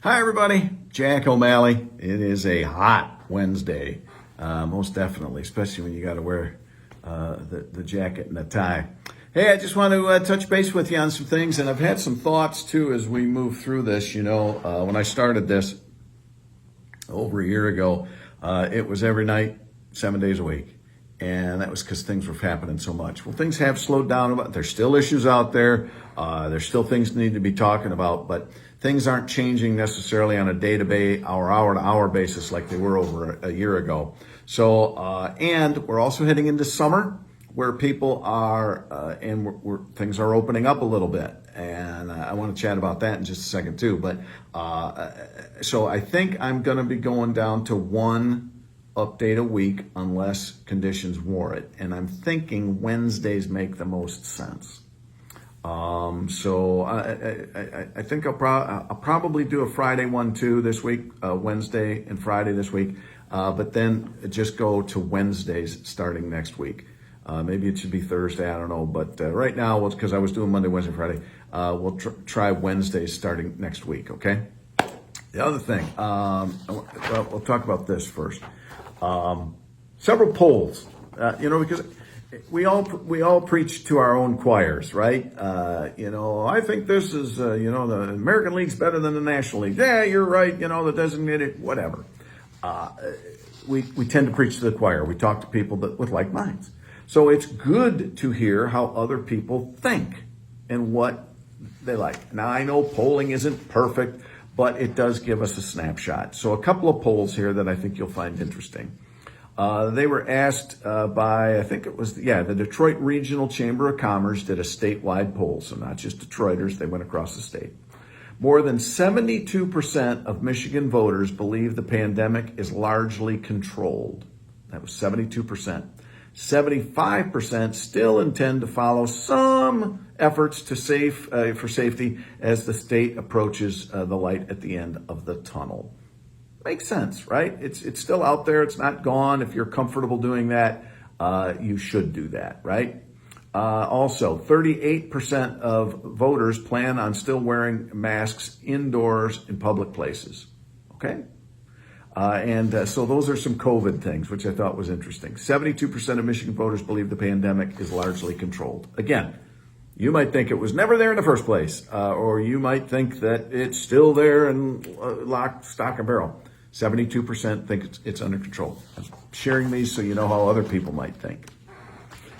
Hi, everybody. Jack O'Malley. It is a hot Wednesday, most definitely, especially when you got to wear the jacket and the tie. Hey, I just want to touch base with you on some things, and I've had some thoughts too as we move through this. When I started this over a year ago, it was every night, 7 days a week. And that was because things were happening so much. Well, things have slowed down. There's still issues out there. There's still things that need to be talking about, but things aren't changing necessarily on a day-to-day or hour-to-hour basis like they were over a year ago. So, and we're also heading into summer where people are, things are opening up a little bit. And I want to chat about that in just a second too. But, so I think I'm going to be going down to one update a week unless conditions warrant, and I'm thinking Wednesdays make the most sense. So I think I'll probably do a Friday one too this week, Wednesday and Friday this week, but then just go to Wednesdays starting next week. Maybe it should be Thursday, I don't know, but right now, because I was doing Monday, Wednesday, Friday, we'll try Wednesdays starting next week. Okay. The other thing, we'll talk about this first. Several polls, because we all preach to our own choirs, right? I think this is, the American League's better than the National League. Yeah, you're right. The designated, whatever. We tend to preach to the choir. We talk to people with like minds. So it's good to hear how other people think and what they like. Now, I know polling isn't perfect, but it does give us a snapshot. So a couple of polls here that I think you'll find interesting. They were asked by, I think it was, the Detroit Regional Chamber of Commerce did a statewide poll. So not just Detroiters, they went across the state. More than 72% of Michigan voters believe the pandemic is largely controlled. That was 72%. 75% still intend to follow some efforts for safety as the state approaches the light at the end of the tunnel. Makes sense, right? It's still out there. It's not gone. If you're comfortable doing that, you should do that, right? Also, 38% of voters plan on still wearing masks indoors in public places. Okay? So those are some COVID things, which I thought was interesting. 72% of Michigan voters believe the pandemic is largely controlled. Again, you might think it was never there in the first place, or you might think that it's still there and locked, stock, and barrel. 72% think it's under control. I'm sharing these so you know how other people might think.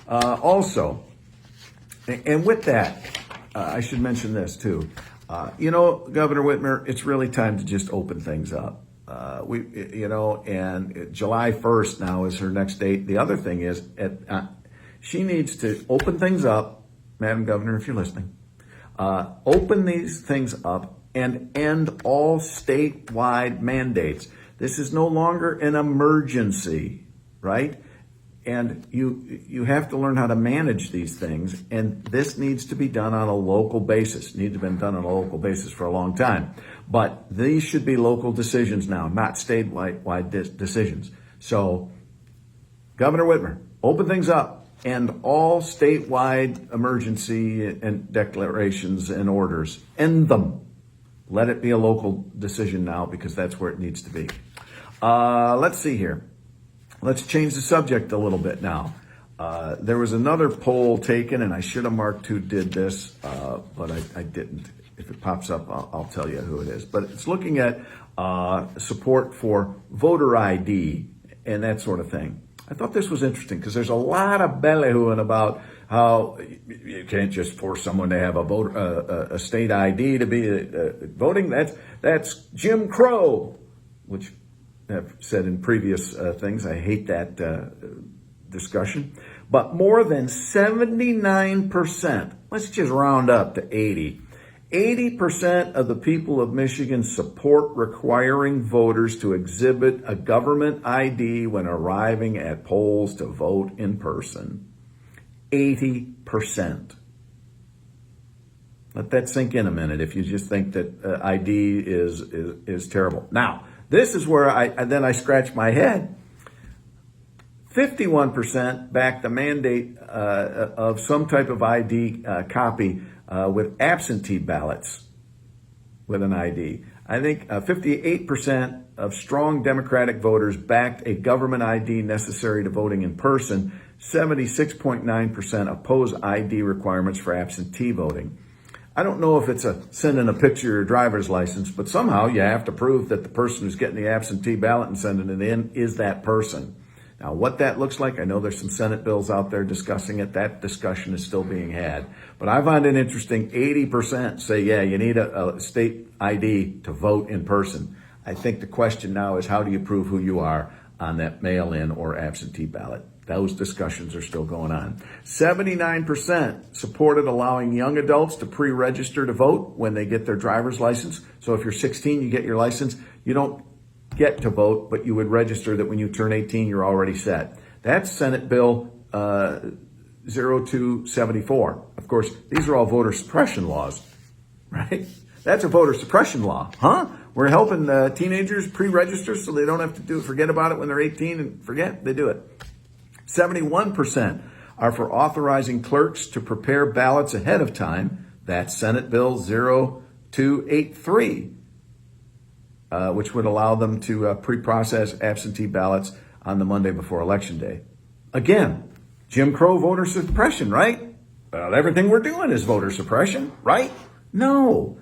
Also, and with that, I should mention this too. Governor Whitmer, it's really time to just open things up. And July 1st now is her next date. The other thing is, she needs to open things up, Madam Governor, if you're listening, open these things up and end all statewide mandates. This is no longer an emergency, right? And you have to learn how to manage these things, and this needs to be done on a local basis. Needs to have been done on a local basis for a long time. But these should be local decisions now, not statewide decisions. So, Governor Whitmer, open things up, and all statewide emergency and declarations and orders, end them. Let it be a local decision now, because that's where it needs to be. Let's see here. Let's change the subject a little bit now. There was another poll taken, and I should have marked who did this, but I didn't. If it pops up, I'll tell you who it is. But it's looking at support for voter ID and that sort of thing. I thought this was interesting because there's a lot of ballyhooing about how you can't just force someone to have a state ID to be voting. That's Jim Crow, which I've said in previous things. I hate that discussion. But more than 79%, let's just round up to 80% of the people of Michigan support requiring voters to exhibit a government ID when arriving at polls to vote in person. 80%. Let that sink in a minute if you just think that ID is terrible. Now, this is where I scratch my head. 51% back the mandate of some type of ID copy with absentee ballots. with an ID. I think 58% of strong Democratic voters backed a government ID necessary to voting in person. 76.9% oppose ID requirements for absentee voting. I don't know if it's sending a picture of your driver's license, but somehow you have to prove that the person who's getting the absentee ballot and sending it in is that person. Now, what that looks like, I know there's some Senate bills out there discussing it. That discussion is still being had. But I find it interesting, 80% say, yeah, you need a state ID to vote in person. I think the question now is, how do you prove who you are on that mail-in or absentee ballot? Those discussions are still going on. 79% supported allowing young adults to pre-register to vote when they get their driver's license. So if you're 16, you get your license. You don't get to vote, but you would register that when you turn 18, you're already set. That's Senate Bill 0274. Of course, these are all voter suppression laws, right? That's a voter suppression law, huh? We're helping teenagers pre-register so they don't have to forget about it when they're 18 and forget, they do it. 71% are for authorizing clerks to prepare ballots ahead of time. That's Senate Bill 0283, which would allow them to pre-process absentee ballots on the Monday before Election Day. Again, Jim Crow voter suppression, right? Well, everything we're doing is voter suppression, right? No.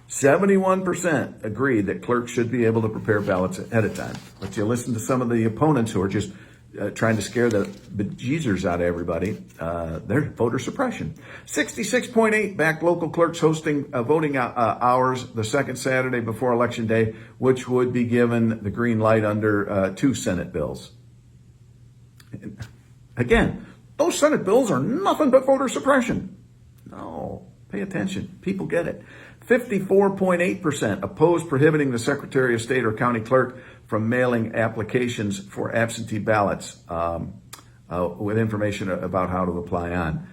71% agree that clerks should be able to prepare ballots ahead of time. But you listen to some of the opponents who are just trying to scare the bejesus out of everybody. They're voter suppression. 66.8 backed local clerks hosting voting hours the second Saturday before Election Day, which would be given the green light under two Senate bills. Again, those Senate bills are nothing but voter suppression. No, pay attention. People get it. 54.8% oppose prohibiting the Secretary of State or county clerk from mailing applications for absentee ballots with information about how to apply on.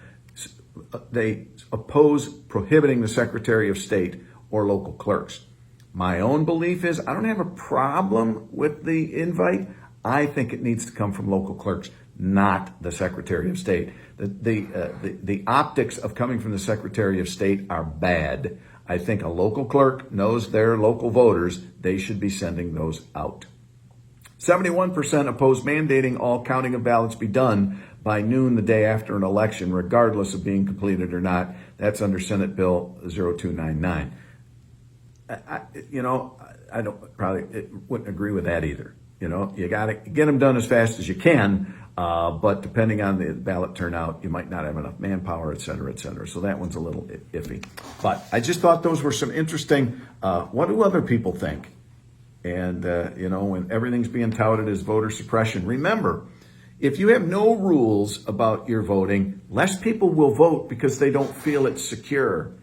They oppose prohibiting the Secretary of State or local clerks. My own belief is I don't have a problem with the invite. I think it needs to come from local clerks, not the Secretary of State. The optics of coming from the Secretary of State are bad. I think a local clerk knows their local voters. They should be sending those out. 71% oppose mandating all counting of ballots be done by noon the day after an election, regardless of being completed or not. That's under Senate Bill 0299. I wouldn't agree with that either. You got to get them done as fast as you can. But depending on the ballot turnout, you might not have enough manpower, et cetera, et cetera. So that one's a little iffy. But I just thought those were some interesting, what do other people think? And, when everything's being touted as voter suppression, remember, if you have no rules about your voting, less people will vote because they don't feel it's secure.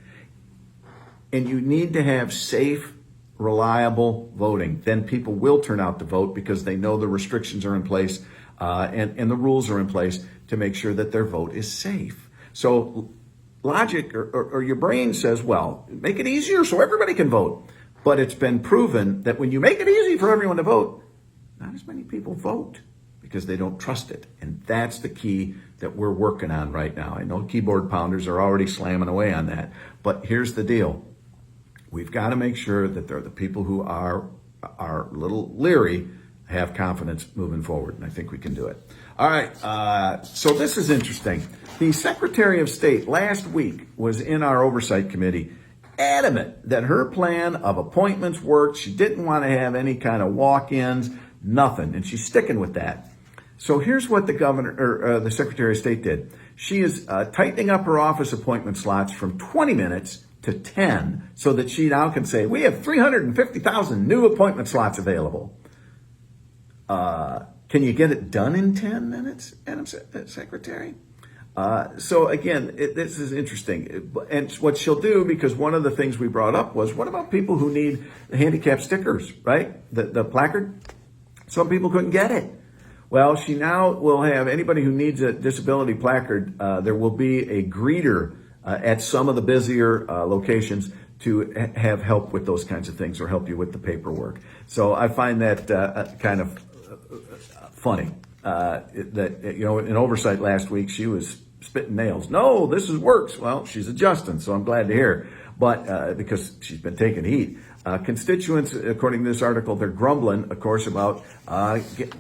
And you need to have safe, reliable voting. Then people will turn out to vote because they know the restrictions are in place. And the rules are in place to make sure that their vote is safe. So logic or your brain says, well, make it easier so everybody can vote. But it's been proven that when you make it easy for everyone to vote, not as many people vote because they don't trust it. And that's the key that we're working on right now. I know keyboard pounders are already slamming away on that. But here's the deal. We've got to make sure that they're the people who are a little leery have confidence moving forward, and I think we can do it. All right, so this is interesting. The Secretary of State last week was in our oversight committee, adamant that her plan of appointments worked. She didn't want to have any kind of walk-ins, nothing, and she's sticking with that. So here's what the Secretary of State did. She is tightening up her office appointment slots from 20 minutes to 10, so that she now can say, we have 350,000 new appointment slots available. Can you get it done in 10 minutes, Madam Secretary? So again, this is interesting. And what she'll do, because one of the things we brought up was, what about people who need the handicap stickers, right? The placard? Some people couldn't get it. Well, she now will have anybody who needs a disability placard, there will be a greeter at some of the busier locations to have help with those kinds of things or help you with the paperwork. So I find that kind of funny. In oversight last week, she was spitting nails. No, this works. Well, she's adjusting, so I'm glad to hear. but because she's been taking heat. Constituents, according to this article, they're grumbling, of course, about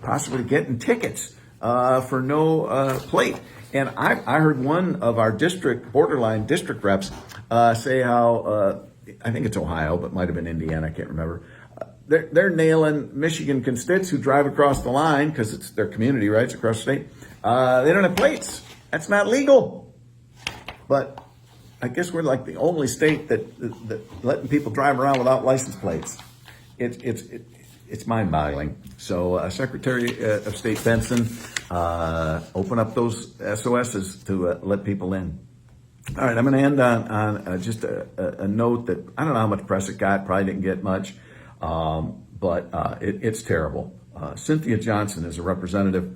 possibly getting tickets for no plate. And I heard one of our borderline district reps say how, I think it's Ohio, but might have been Indiana, I can't remember. They're nailing Michigan constituents who drive across the line because it's their community, right? It's across the state. They don't have plates. That's not legal. But I guess we're like the only state that letting people drive around without license plates. It's mind-boggling. So, Secretary of State Benson, open up those SOSs to let people in. All right, I'm going to end on just a note that I don't know how much press it got. Probably didn't get much, but it's terrible. Cynthia Johnson is a representative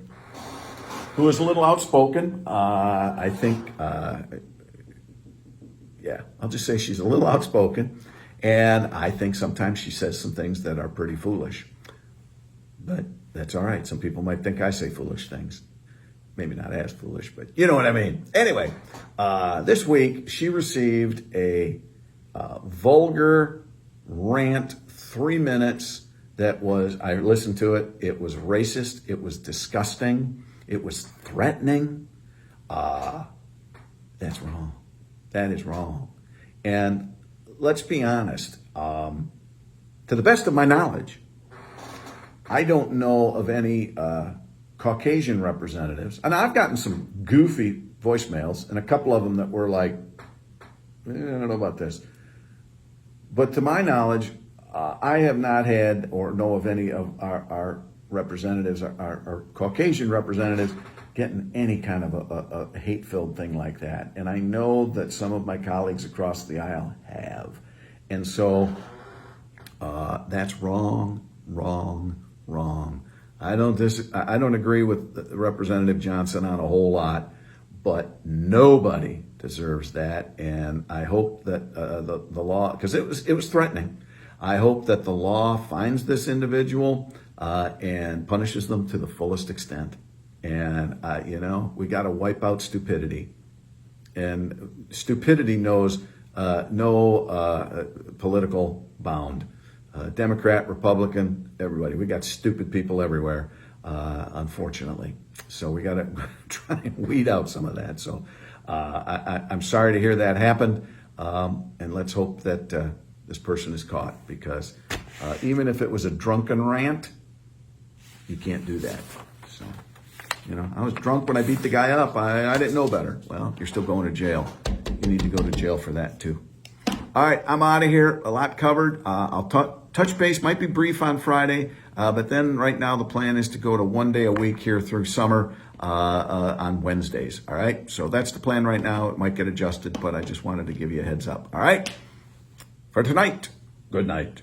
who is a little outspoken. I think, I'll just say she's a little outspoken, and I think sometimes she says some things that are pretty foolish. But that's all right. Some people might think I say foolish things. Maybe not as foolish, but you know what I mean. Anyway, this week she received a vulgar rant, 3 minutes, that was, I listened to it, it was racist, it was disgusting, it was threatening. That's wrong. That is wrong. And let's be honest, to the best of my knowledge, I don't know of any Caucasian representatives, and I've gotten some goofy voicemails, and a couple of them that were like, I don't know about this. But to my knowledge, I have not had or know of any of our representatives, our Caucasian representatives, getting any kind of a hate-filled thing like that. And I know that some of my colleagues across the aisle have. And so that's wrong. I don't agree with Representative Johnson on a whole lot, but nobody deserves that. And I hope that the law, because it was threatening. I hope that the law finds this individual and punishes them to the fullest extent. And we got to wipe out stupidity. And stupidity knows no political bound. Democrat, Republican, everybody. We got stupid people everywhere, unfortunately. So we got to try and weed out some of that. So I'm sorry to hear that happened. And let's hope that this person is caught, because even if it was a drunken rant, you can't do that. So, I was drunk when I beat the guy up. I didn't know better. Well, you're still going to jail. You need to go to jail for that too. All right, I'm out of here. A lot covered. I'll touch base. Might be brief on Friday, but then right now the plan is to go to 1 day a week here through summer on Wednesdays. All right, so that's the plan right now. It might get adjusted, but I just wanted to give you a heads up. All right, for tonight, good night.